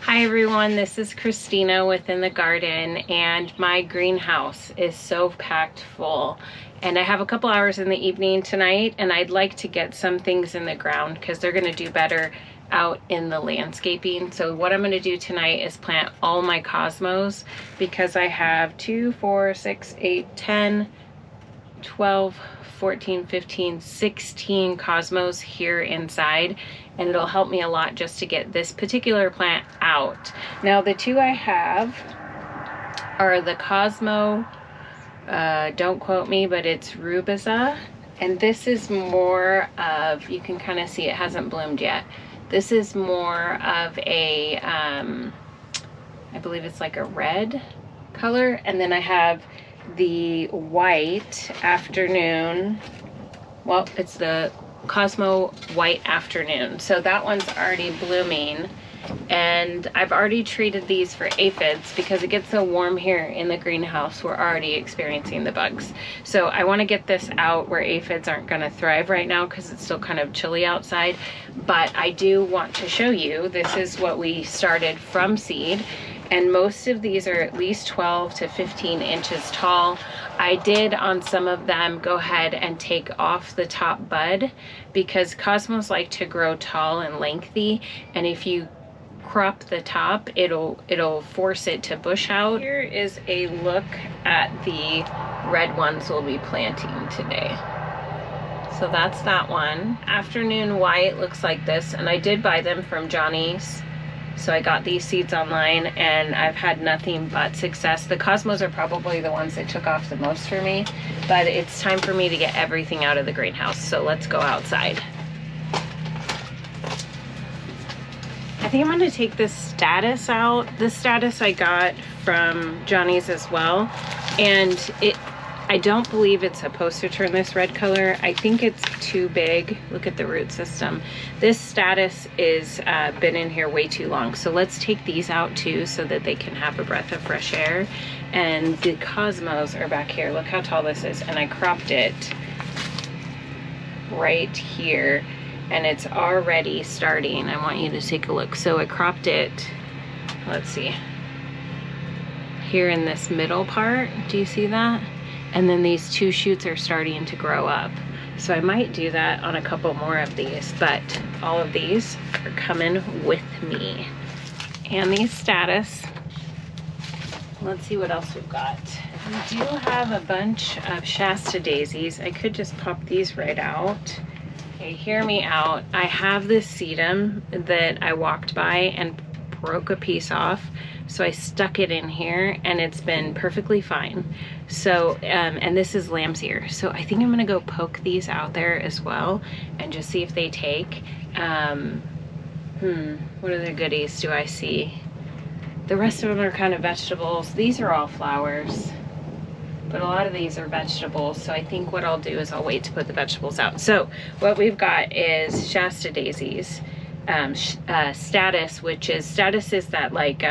Hi everyone, this is Christina within the garden, and my greenhouse is so packed full. And I have a couple hours in the evening tonight, and I'd like to get some things in the ground because they're gonna do better out in the landscaping. So what I'm gonna do tonight is plant all my cosmos because I have 2, 4, 6, 8, 10, 12, 14, 15, 16 cosmos here inside, and it'll help me a lot just to get this particular plant out. Now the two I have are the Cosmo, don't quote me, but it's Rubiza, and this is more of, you can kind of see it hasn't bloomed yet. This is more of a, I believe it's like a red color, and then I have the white afternoon. Well, it's the Cosmo White Afternoon. So that one's already blooming, and I've already treated these for aphids because it gets so warm here in the greenhouse. We're already experiencing the bugs. So I want to get this out where aphids aren't going to thrive right now because it's still kind of chilly outside. But I do want to show you, this is what we started from seed. And most of these are at least 12 to 15 inches tall. I did on some of them go ahead and take off the top bud because cosmos like to grow tall and lengthy, and if you crop the top, it'll force it to bush out. Here is a look at the red ones we'll be planting today. So that's that one. Afternoon white looks like this, and I did buy them from Johnny's. So I got these seeds online, and I've had nothing but success. The cosmos are probably the ones that took off the most for me, but it's time for me to get everything out of the greenhouse. So let's go outside. I think I'm gonna take this Statice out. This Statice I got from Johnny's as well, and I don't believe it's supposed to turn this red color. I think it's too big. Look at the root system. This Statice is been in here way too long. So let's take these out too so that they can have a breath of fresh air. And the cosmos are back here. Look how tall this is. And I cropped it right here, and it's already starting. I want you to take a look. So I cropped it, let's see, here in this middle part. Do you see that? And then these two shoots are starting to grow up. So I might do that on a couple more of these, but all of these are coming with me. And these Statice. Let's see what else we've got. We do have a bunch of Shasta daisies. I could just pop these right out. Okay, hear me out. I have this Sedum that I walked by and broke a piece off. So I stuck it in here, and it's been perfectly fine. So, and this is lamb's ear. So I think I'm gonna go poke these out there as well and just see if they take. What other goodies do I see? The rest of them are kind of vegetables. These are all flowers, but a lot of these are vegetables. So I think what I'll do is I'll wait to put the vegetables out. So what we've got is Shasta daisies, Statice, which is, Statice is that like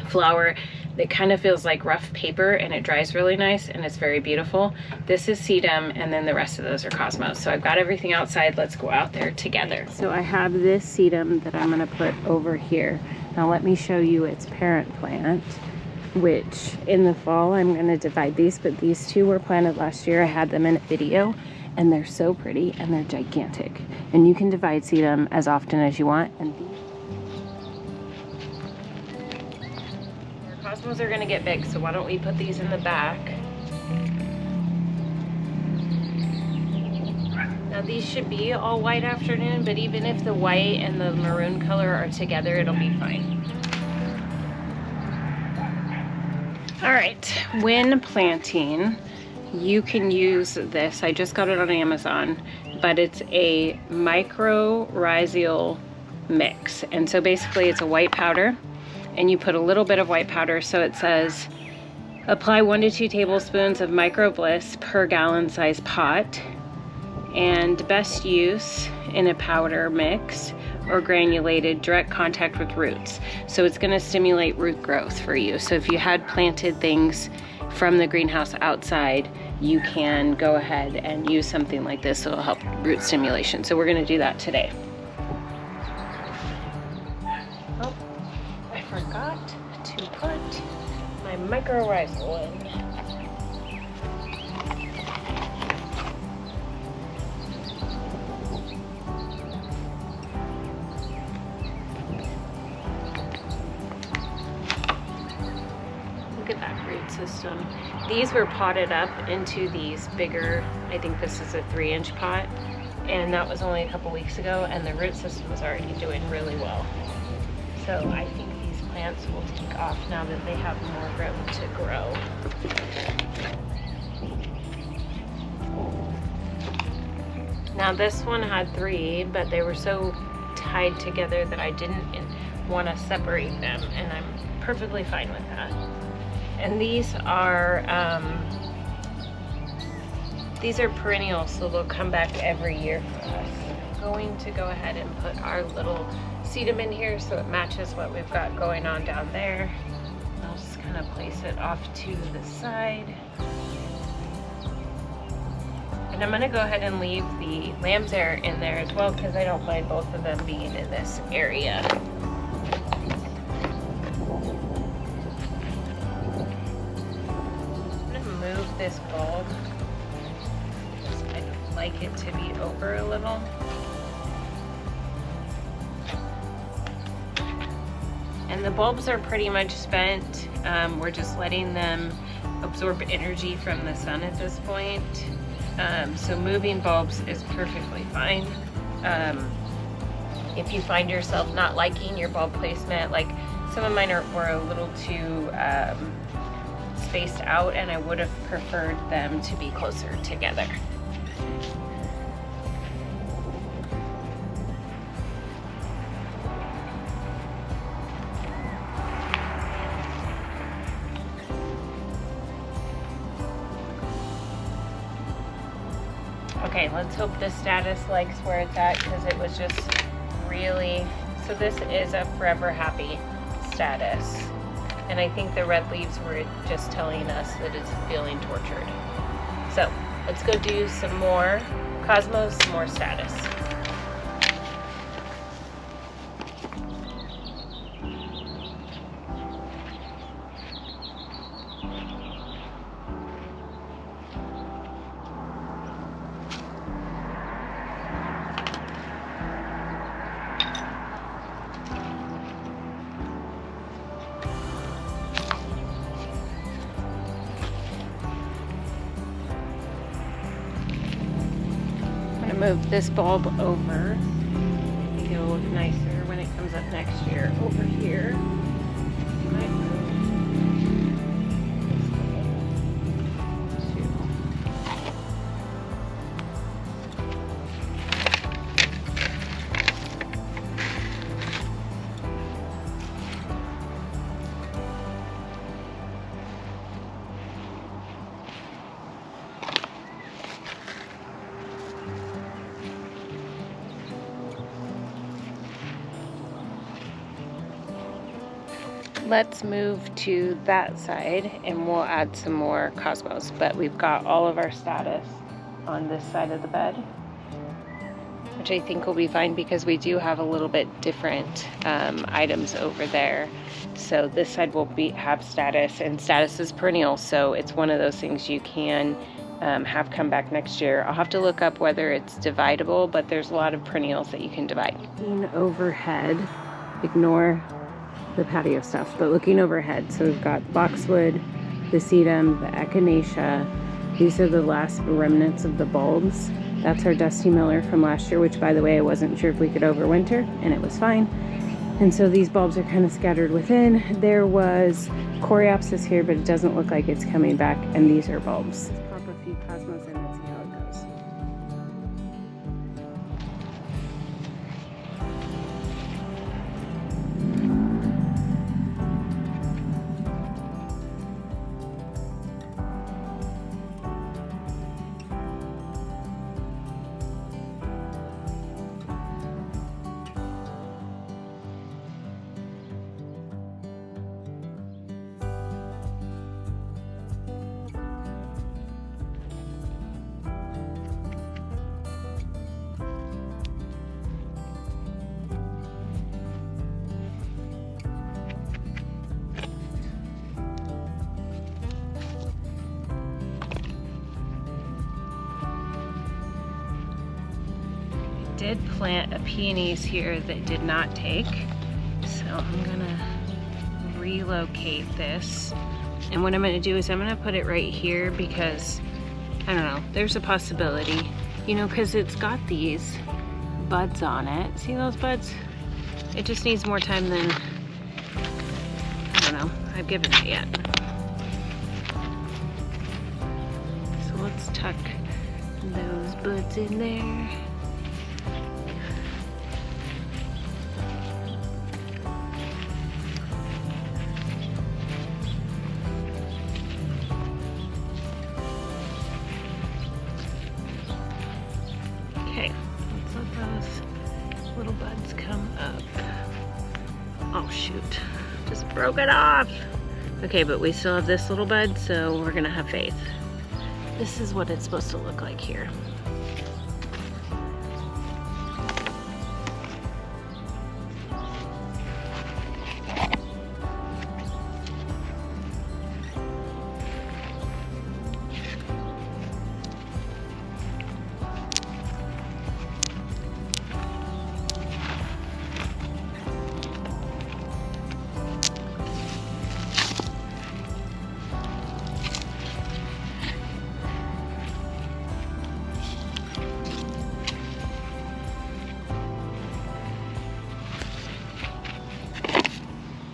flower that kind of feels like rough paper, and it dries really nice, and it's very beautiful. This is Sedum, and then the rest of those are cosmos. So I've got everything outside. Let's go out there together. So I have this Sedum that I'm gonna put over here. Now let me show you its parent plant, which in the fall I'm gonna divide these, but these two were planted last year. I had them in a video, and they're so pretty, and they're gigantic. And you can divide Sedum as often as you want. And our cosmos are gonna get big, so why don't we put these in the back. Now these should be all white afternoon, but even if the white and the maroon color are together, it'll be fine. All right, when planting, you can use this. I just got it on Amazon, but it's a Mycorrhizal mix. And so basically it's a white powder, and you put a little bit of white powder. So it says, apply 1 to 2 tablespoons of Micro Bliss per gallon size pot, and best use in a powder mix or granulated direct contact with roots. So it's gonna stimulate root growth for you. So if you had planted things from the greenhouse outside, you can go ahead and use something like this. It'll help root stimulation. So we're gonna do that today. Oh, forgot to put my mycorrhizal in. Look at that root system. These were potted up into these bigger, I think this is a 3-inch pot, and that was only a couple weeks ago, and the root system is already doing really well. So I think these plants will take off now that they have more room to grow. Now this one had 3, but they were so tied together that I didn't want to separate them, and I'm perfectly fine with that. And these are perennials, so they'll come back every year for us. I'm going to go ahead and put our little sedum in here so it matches what we've got going on down there. I'll just kind of place it off to the side. And I'm gonna go ahead and leave the lamb's hair in there as well because I don't mind both of them being in this area. This bulb, I'd like it to be over a little. And the bulbs are pretty much spent. We're just letting them absorb energy from the sun at this point. So moving bulbs is perfectly fine. If you find yourself not liking your bulb placement, like some of mine were a little too spaced out, and I would have preferred them to be closer together. Okay, let's hope the Statice likes where it's at because it was just really, so this is a forever happy Statice. And I think the red leaves were just telling us that it's feeling tortured. So let's go do some more Cosmos, some more Statice. Move this bulb over. I think it'll look nicer when it comes up next year over here. Might move this bulb too. Let's move to that side and we'll add some more Cosmos, but we've got all of our Statice on this side of the bed, which I think will be fine because we do have a little bit different items over there. So this side will have Statice, and Statice is perennial, so it's one of those things you can have come back next year. I'll have to look up whether it's dividable, but there's a lot of perennials that you can divide. Looking overhead, ignore the patio stuff, but looking overhead, so we've got boxwood, the sedum, the echinacea. These are the last remnants of the bulbs. That's our Dusty Miller from last year, which by the way, I wasn't sure if we could overwinter, and it was fine. And so these bulbs are kind of scattered within. There was Coreopsis here, but it doesn't look like it's coming back, and these are bulbs. Let's pop a few Cosmos in and see how it goes. did plant a peonies here that did not take, so I'm gonna relocate this. And what I'm gonna do is I'm gonna put it right here because, I don't know, there's a possibility, you know, because it's got these buds on it. See those buds? It just needs more time than, I don't know, I've given it yet. So let's tuck those buds in there. Okay, let's let those little buds come up. Oh shoot, just broke it off. Okay, but we still have this little bud, so we're gonna have faith. This is what it's supposed to look like here.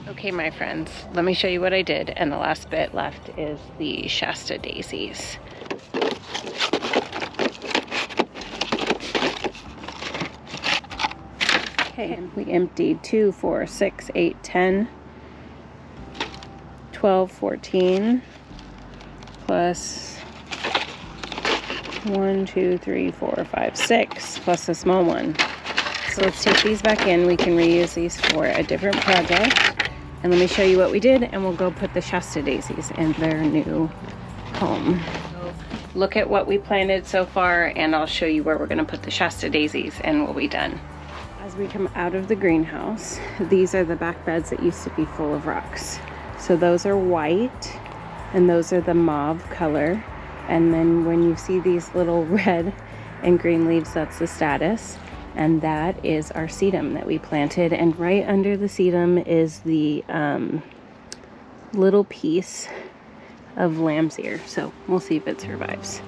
Okay, my friends, let me show you what I did, and the last bit left is the Shasta daisies. Okay, we emptied 2, 4, 6, 8, 10, 12, 14, plus 1, 2, 3, 4, 5, 6, plus a small one. So let's take these back in. We can reuse these for a different project. And let me show you what we did, and we'll go put the Shasta daisies in their new home. So look at what we planted so far, and I'll show you where we're gonna put the Shasta daisies and we'll be done. As we come out of the greenhouse, these are the back beds that used to be full of rocks. So those are white, and those are the mauve color. And then when you see these little red and green leaves, that's the Statice. And that is our Sedum that we planted. And right under the Sedum is the little piece of lamb's ear. So we'll see if it survives.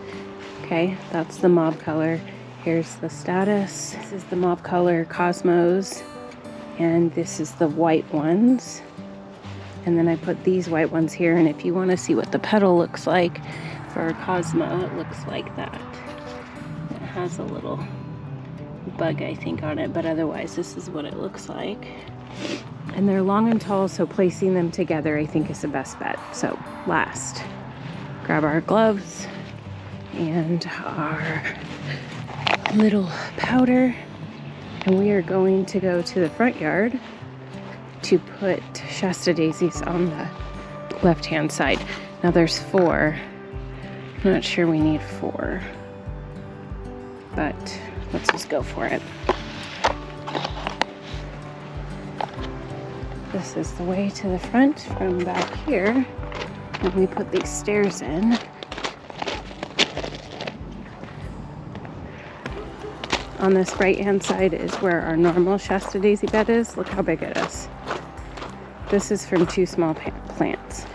Okay, that's the mauve color. Here's the Statice. This is the mauve color Cosmos. And this is the white ones. And then I put these white ones here. And if you want to see what the petal looks like for a Cosmo, it looks like that. It has a little bug, I think, on it, but otherwise this is what it looks like. And they're long and tall, so placing them together I think is the best bet. So last, grab our gloves and our little powder, and we are going to go to the front yard to put Shasta daisies on the left hand side. Now there's 4. I'm not sure we need 4, but let's just go for it. This is the way to the front from back here. And we put these stairs in. On this right hand side is where our normal Shasta daisy bed is. Look how big it is. This is from 2 small plants.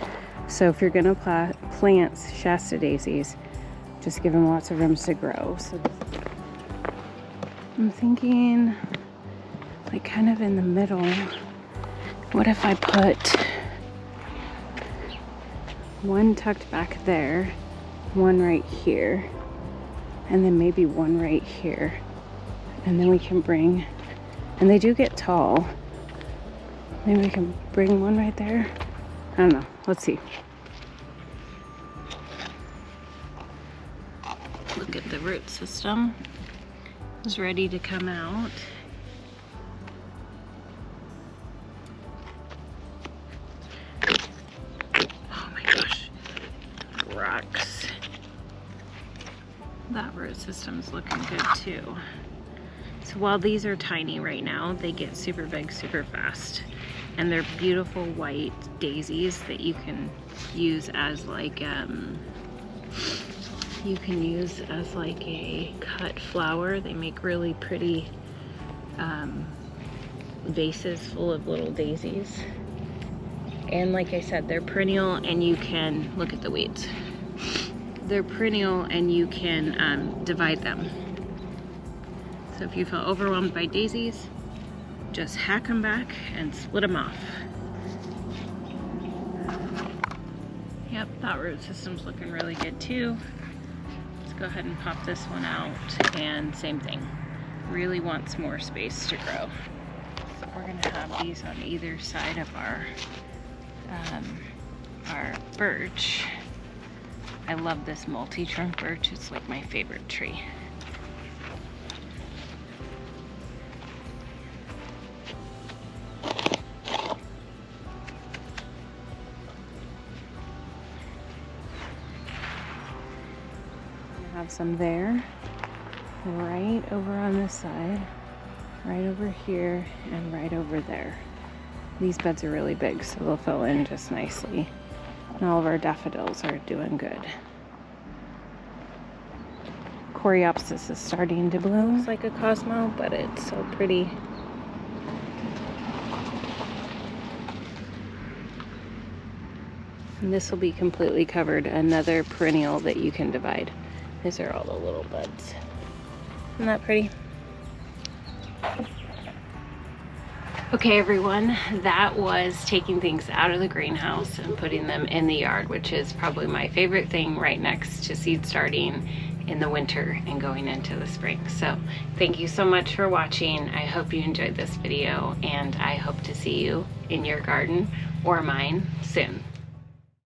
So if you're gonna plant Shasta daisies, just give them lots of rooms to grow. So I'm thinking, like, kind of in the middle. What if I put one tucked back there, one right here, and then maybe one right here. And then we can bring, and they do get tall. Maybe we can bring one right there. I don't know, let's see. Look at the root system. Is ready to come out. Oh my gosh, rocks. That root system's looking good too. So while these are tiny right now, they get super big super fast. And they're beautiful white daisies that you can use as like you can use as like a cut flower. They make really pretty vases full of little daisies. And like I said, they're perennial, and you can, look at the weeds. They're perennial and you can divide them. So if you feel overwhelmed by daisies, just hack them back and split them off. Yep, that root system's looking really good too. Let's go ahead and pop this one out, and same thing. Really wants more space to grow. So we're gonna have these on either side of our birch. I love this multi-trunk birch. It's like my favorite tree. Have some there, right over on this side, right over here, and right over there. These beds are really big, so they'll fill in just nicely. And all of our daffodils are doing good. Coreopsis is starting to bloom. Looks like a Cosmo, but it's so pretty. And this will be completely covered, another perennial that you can divide. These are all the little buds. Isn't that pretty? Okay everyone, that was taking things out of the greenhouse and putting them in the yard, which is probably my favorite thing right next to seed starting in the winter and going into the spring. So thank you so much for watching. I hope you enjoyed this video, and I hope to see you in your garden or mine soon.